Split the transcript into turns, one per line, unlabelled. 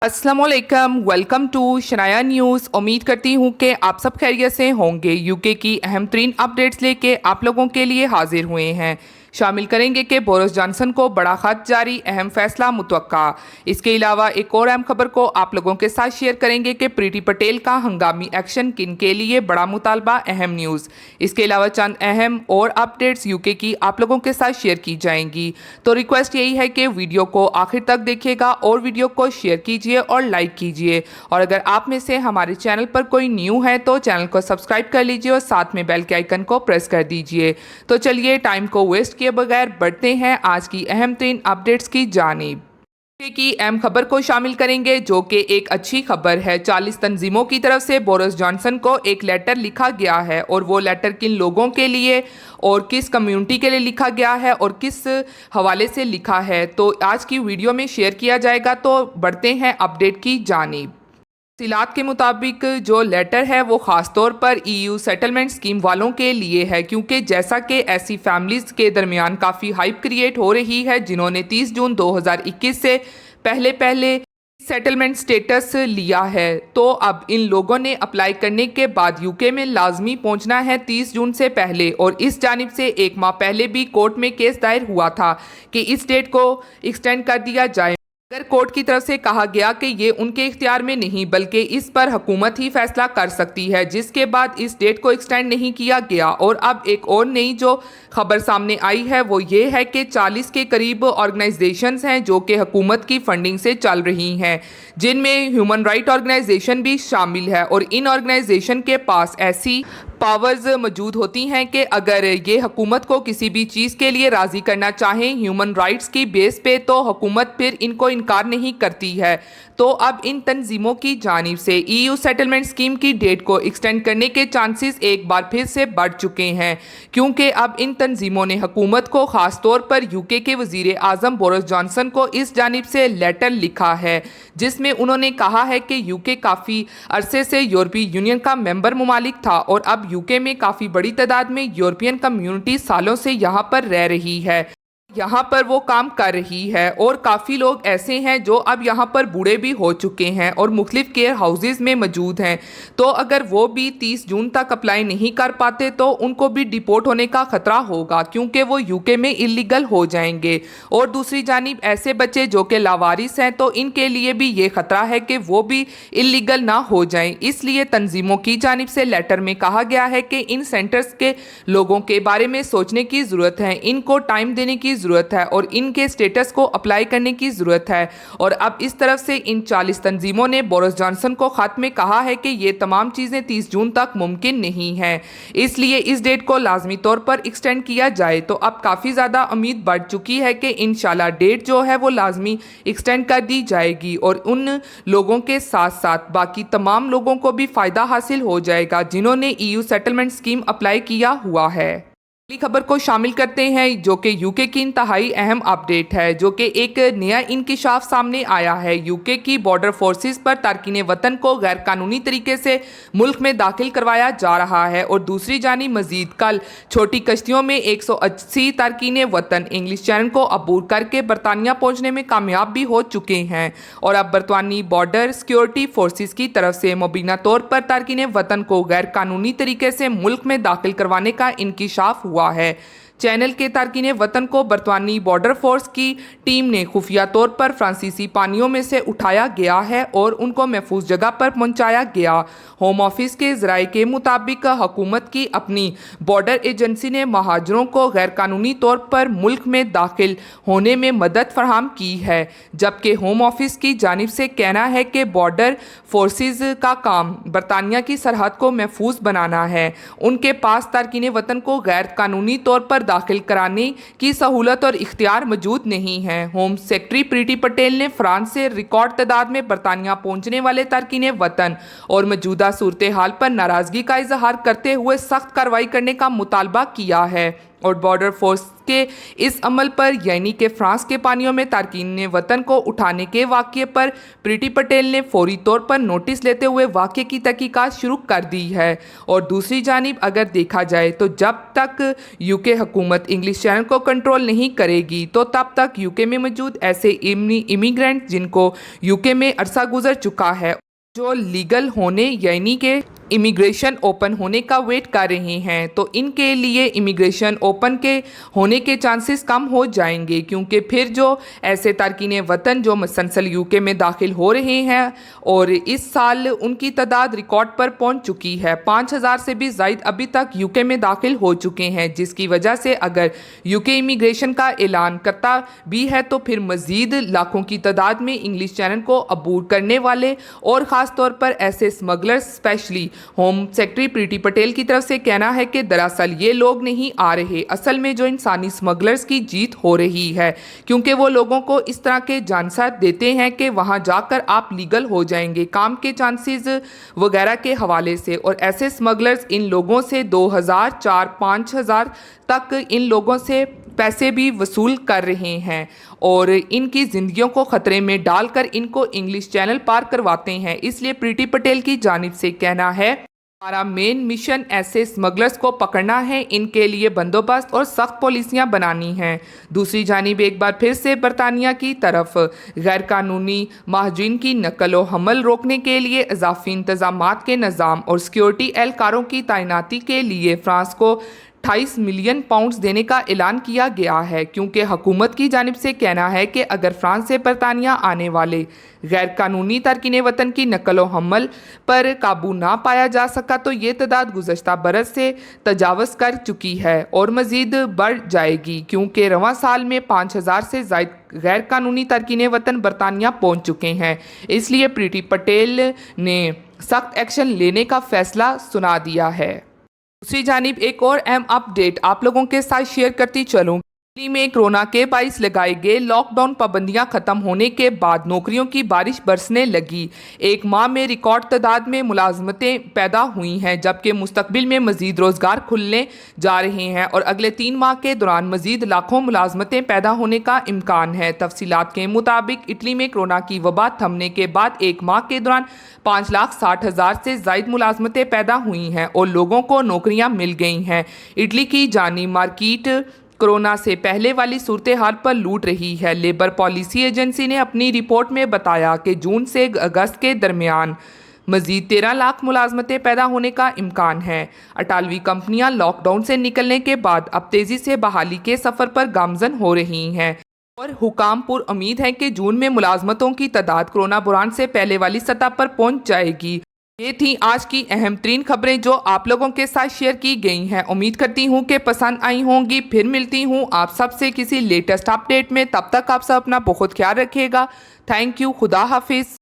अस्सलामुअलैकुम, welcome to Shanaya news. उम्मीद करती हूँ कि आप सब खैरियत से होंगे। यूके की अहम तरीन अपडेट्स लेके आप लोगों के लिए हाजिर हुए हैं। शामिल करेंगे कि बोरिस जॉनसन को बड़ा खत जारी, अहम फैसला मुतवक्का। इसके अलावा एक और अहम खबर को आप लोगों के साथ शेयर करेंगे कि प्रीति पटेल का हंगामी एक्शन किन के लिए बड़ा मुतालबा, अहम न्यूज़। इसके अलावा चंद अहम और अपडेट्स यूके की आप लोगों के साथ शेयर की जाएंगी। तो रिक्वेस्ट यही है कि वीडियो को आखिर तक देखिएगा और वीडियो को शेयर कीजिए और लाइक कीजिए। और अगर आप में से हमारे चैनल पर कोई न्यू है तो चैनल को सब्सक्राइब कर लीजिए और साथ में बेल के आइकन को प्रेस कर दीजिए। तो चलिए टाइम को वेस्ट किए बगैर बढ़ते हैं आज की अहम तरीन अपडेट्स की जानिब। की अहम खबर को शामिल करेंगे जो कि एक अच्छी खबर है। 40 तंजीमों की तरफ से बोरिस जॉनसन को एक लेटर लिखा गया है और वो लेटर किन लोगों के लिए और किस कम्युनिटी के लिए लिखा गया है और किस हवाले से लिखा है तो आज की वीडियो में शेयर किया जाएगा। तो बढ़ते हैं अपडेट की जानिब। तफसीलात के मुताबिक जो लेटर है वो ख़ास तौर पर ईयू सेटलमेंट स्कीम वालों के लिए है, क्योंकि जैसा कि ऐसी फैमिलीज़ के दरमियान काफ़ी हाइप क्रिएट हो रही है जिन्होंने 30 जून 2021 से पहले सेटलमेंट स्टेटस लिया है। तो अब इन लोगों ने अप्लाई करने के बाद यूके में लाजमी पहुंचना है 30 जून से पहले। और इस जानिब से एक माह पहले भी कोर्ट में केस दायर हुआ था कि इस डेट को एक्सटेंड कर दिया जाए, अगर कोर्ट की तरफ से कहा गया कि ये उनके इख्तियार में नहीं बल्कि इस पर हुकूमत ही फैसला कर सकती है, जिसके बाद इस डेट को एक्सटेंड नहीं किया गया। और अब एक और नई जो खबर सामने आई है वो ये है कि 40 के करीब ऑर्गेनाइजेशंस हैं जो कि हुकूमत की फंडिंग से चल रही हैं, जिनमें ह्यूमन राइट ऑर्गेनाइजेशन भी शामिल है। और इन ऑर्गेनाइजेशन के पास ऐसी पावर्स मौजूद होती हैं कि अगर ये हुकूमत को किसी भी चीज़ के लिए राज़ी करना चाहें ह्यूमन राइट्स की बेस पे तो हुकूमत फिर इनको इनकार नहीं करती है। तो अब इन तंजीमों की जानिब से ईयू सेटलमेंट स्कीम की डेट को एक्सटेंड करने के चांसेस एक बार फिर से बढ़ चुके हैं, क्योंकि अब इन तंजीमों ने हुकूमत को ख़ास तौर पर यूके के वज़ीर आज़म बोरिस जॉनसन को इस जानिब से लेटर लिखा है जिसमें उन्होंने कहा है कि यूके काफ़ी अरसे से यूरोपीय यूनियन का मेंबर मुमालिक था और अब यूके में काफ़ी बड़ी तादाद में यूरोपियन कम्युनिटी सालों से यहाँ पर रह रही है, यहाँ पर वो काम कर रही है। और काफ़ी लोग ऐसे हैं जो अब यहाँ पर बूढ़े भी हो चुके हैं और मुख्तलिफ केयर हाउसेस में मौजूद हैं। तो अगर वो भी 30 जून तक अप्लाई नहीं कर पाते तो उनको भी डिपोर्ट होने का ख़तरा होगा, क्योंकि वो यूके में इलीगल हो जाएंगे। और दूसरी जानिब ऐसे बच्चे जो कि लावारिस हैं तो इनके लिए भी ये ख़तरा है कि वो भी इलीगल ना हो जाएं। इसलिए तंजीमों की जानिब से लेटर में कहा गया है कि इन सेंटर्स के लोगों के बारे में सोचने की ज़रूरत है, इनको टाइम देने की ज़रूरत है और इनके स्टेटस को अप्लाई करने की ज़रूरत है। और अब इस तरफ से इन 40 तंजीमों ने बोरिस जॉनसन को ख़त में कहा है कि ये तमाम चीज़ें 30 जून तक मुमकिन नहीं है, इसलिए इस डेट को लाजमी तौर पर एक्सटेंड किया जाए। तो अब काफ़ी ज़्यादा उम्मीद बढ़ चुकी है कि इंशाल्लाह डेट जो है वो लाजमी एक्सटेंड कर दी जाएगी और उन लोगों के साथ साथ बाकी तमाम लोगों को भी फ़ायदा हासिल हो जाएगा जिन्होंने ईयू सेटलमेंट स्कीम अप्लाई किया हुआ है। अगली खबर को शामिल करते हैं जो कि यूके की इंतहाई अहम अपडेट है, जो कि एक नया इंकिशाफ सामने आया है। यूके की बॉर्डर फोर्सेस पर तारकीन वतन को गैर कानूनी तरीके से मुल्क में दाखिल करवाया जा रहा है। और दूसरी जानिब मजीद कल छोटी कश्तियों में 180 तारकीन वतन इंग्लिश चैनल को अबूर करके बरतानिया पहुँचने में कामयाब भी हो चुके हैं। और अब बरतानी बॉर्डर सिक्योरिटी फोर्सेस की तरफ से मुबीना तौर पर तारकीन वतन को गैर कानूनी तरीके से मुल्क में दाखिल करवाने का इंकिशाफ हुआ है। चैनल के तारकीन वतन को बरतानी बॉर्डर फोर्स की टीम ने खुफिया तौर पर फ्रांसीसी पानियों में से उठाया गया है और उनको महफूज जगह पर पहुंचाया गया। होम ऑफिस के ज़राए के मुताबिक हुकूमत की अपनी बॉर्डर एजेंसी ने महाजरों को गैर कानूनी तौर पर मुल्क में दाखिल होने में मदद फराहम की है, जबकि होम ऑफिस की जानिब से कहना है कि बॉर्डर फोर्सेस का काम बरतानिया की सरहद को महफूज बनाना है। उनके पास तारकीन वतन को गैर कानूनी तौर पर दाखिल कराने की सहूलत और इख्तियार मौजूद नहीं है। होम सेक्रेटरी प्रीति पटेल ने फ्रांस से रिकॉर्ड तादाद में बरतानिया पहुंचने वाले तारकीन वतन और मौजूदा सूरत हाल पर नाराजगी का इजहार करते हुए सख्त कार्रवाई करने का मुतालबा किया है। और बॉर्डर फोर्स के इस अमल पर यानी कि फ्रांस के पानियों में तारकीन वतन को उठाने के वाक़ये पर प्रीति पटेल ने फौरी तौर पर नोटिस लेते हुए वाक़ये की तहकीकात शुरू कर दी है। और दूसरी जानिब अगर देखा जाए तो जब तक यूके हुकूमत इंग्लिश चैनल को कंट्रोल नहीं करेगी तो तब तक यूके में मौजूद ऐसे इमिग्रेंट जिनको यूके में अरसा गुजर चुका है, जो लीगल होने यानी कि इमिग्रेशन ओपन होने का वेट कर रहे हैं, तो इनके लिए इमिग्रेशन ओपन के होने के चांसेस कम हो जाएंगे, क्योंकि फिर जो ऐसे तारकीन वतन जो मुसलसल यूके में दाखिल हो रहे हैं और इस साल उनकी तादाद रिकॉर्ड पर पहुंच चुकी है। 5000 से भी ज़ायद अभी तक यूके में दाखिल हो चुके हैं, जिसकी वजह से अगर यूके इमिग्रेशन का ऐलान करता भी है तो फिर मज़ीद लाखों की तादाद में इंग्लिश चैनल को अबूर करने वाले और ख़ास तौर पर ऐसे स्मगलर्स, स्पेशली होम सेक्रेटरी प्रीति पटेल की तरफ से कहना है कि दरअसल ये लोग नहीं आ रहे, असल में जो इंसानी स्मगलर्स की जीत हो रही है, क्योंकि वो लोगों को इस तरह के जानसात देते हैं कि वहाँ जाकर आप लीगल हो जाएंगे काम के चांसेस वगैरह के हवाले से। और ऐसे स्मगलर्स इन लोगों से 2000, 4, 5000 तक इन लोगों से पैसे भी वसूल कर रहे हैं और इनकी ज़िंदगियों को ख़तरे में डालकर इनको इंग्लिश चैनल पार करवाते हैं। इसलिए प्रीति पटेल की जानिब से कहना है, हमारा मेन मिशन ऐसे स्मगलर्स को पकड़ना है, इनके लिए बंदोबस्त और सख्त पॉलिसियां बनानी हैं। दूसरी जानिब एक बार फिर से बरतानिया की तरफ गैर कानूनी महाजरीन की नकल व हमल रोकने के लिए इजाफी इंतजामात के निज़ाम और सिक्योरिटी एहलकारों की तैनाती के लिए फ्रांस को 28 मिलियन पाउंड्स देने का ऐलान किया गया है, क्योंकि हुकूमत की जानिब से कहना है कि अगर फ्रांस से बरतानिया आने वाले गैर कानूनी तारकीन वतन की नकल व हमल पर काबू ना पाया जा सका तो ये तादाद गुज़श्ता बरस से तजावज़ कर चुकी है और मज़ीद बढ़ जाएगी, क्योंकि रवां साल में 5000 से ज़ायद गैर कानूनी तारकीन वतन बरतानिया पहुँच चुके हैं। इसलिए प्रीति पटेल ने सख्त एक्शन लेने का फ़ैसला सुना दिया है। दूसरी जानिब एक और अहम अपडेट आप लोगों के साथ शेयर करती चलूँ। दिल्ली में कोरोना के बाइस लगाए गए लॉकडाउन पाबंदियां खत्म होने के बाद नौकरियों की बारिश बरसने लगी। एक माह में रिकॉर्ड तादाद में मुलाजमतें पैदा हुई हैं, जबकि मुस्तकबिल में मजीद रोजगार खुलने जा रहे हैं और अगले 3 माह के दौरान मजीद लाखों मुलाजमतें पैदा होने का इम्कान है। तफसीलात के मुताबिक इटली में कोरोना की वबा थमने के बाद एक माह के दौरान 5,60,000 से ज़ायद मुलाजमतें पैदा हुई हैं और लोगों को नौकरियां मिल गई हैं। इटली की जानी मार्केट कोरोना से पहले वाली सूरत हाल पर लूट रही है। लेबर पॉलिसी एजेंसी ने अपनी रिपोर्ट में बताया कि जून से अगस्त के दरमियान मजीद 13 लाख मुलाजमतें पैदा होने का इम्कान है। 18वीं कंपनियां लॉकडाउन से निकलने के बाद अब तेज़ी से बहाली के सफ़र पर गामजन हो रही हैं और हुकाम पुर उम्मीद है कि जून में मुलाजमतों की तादाद कोरोना बुरान से पहले वाली सतह पर पहुंच जाएगी। ये थी आज की अहम तरीन खबरें जो आप लोगों के साथ शेयर की गई हैं। उम्मीद करती हूँ कि पसंद आई होंगी। फिर मिलती हूँ आप सबसे किसी लेटेस्ट अपडेट में। तब तक आप सब अपना बहुत ख्याल रखिएगा। Thank you. खुदा हाफिज़।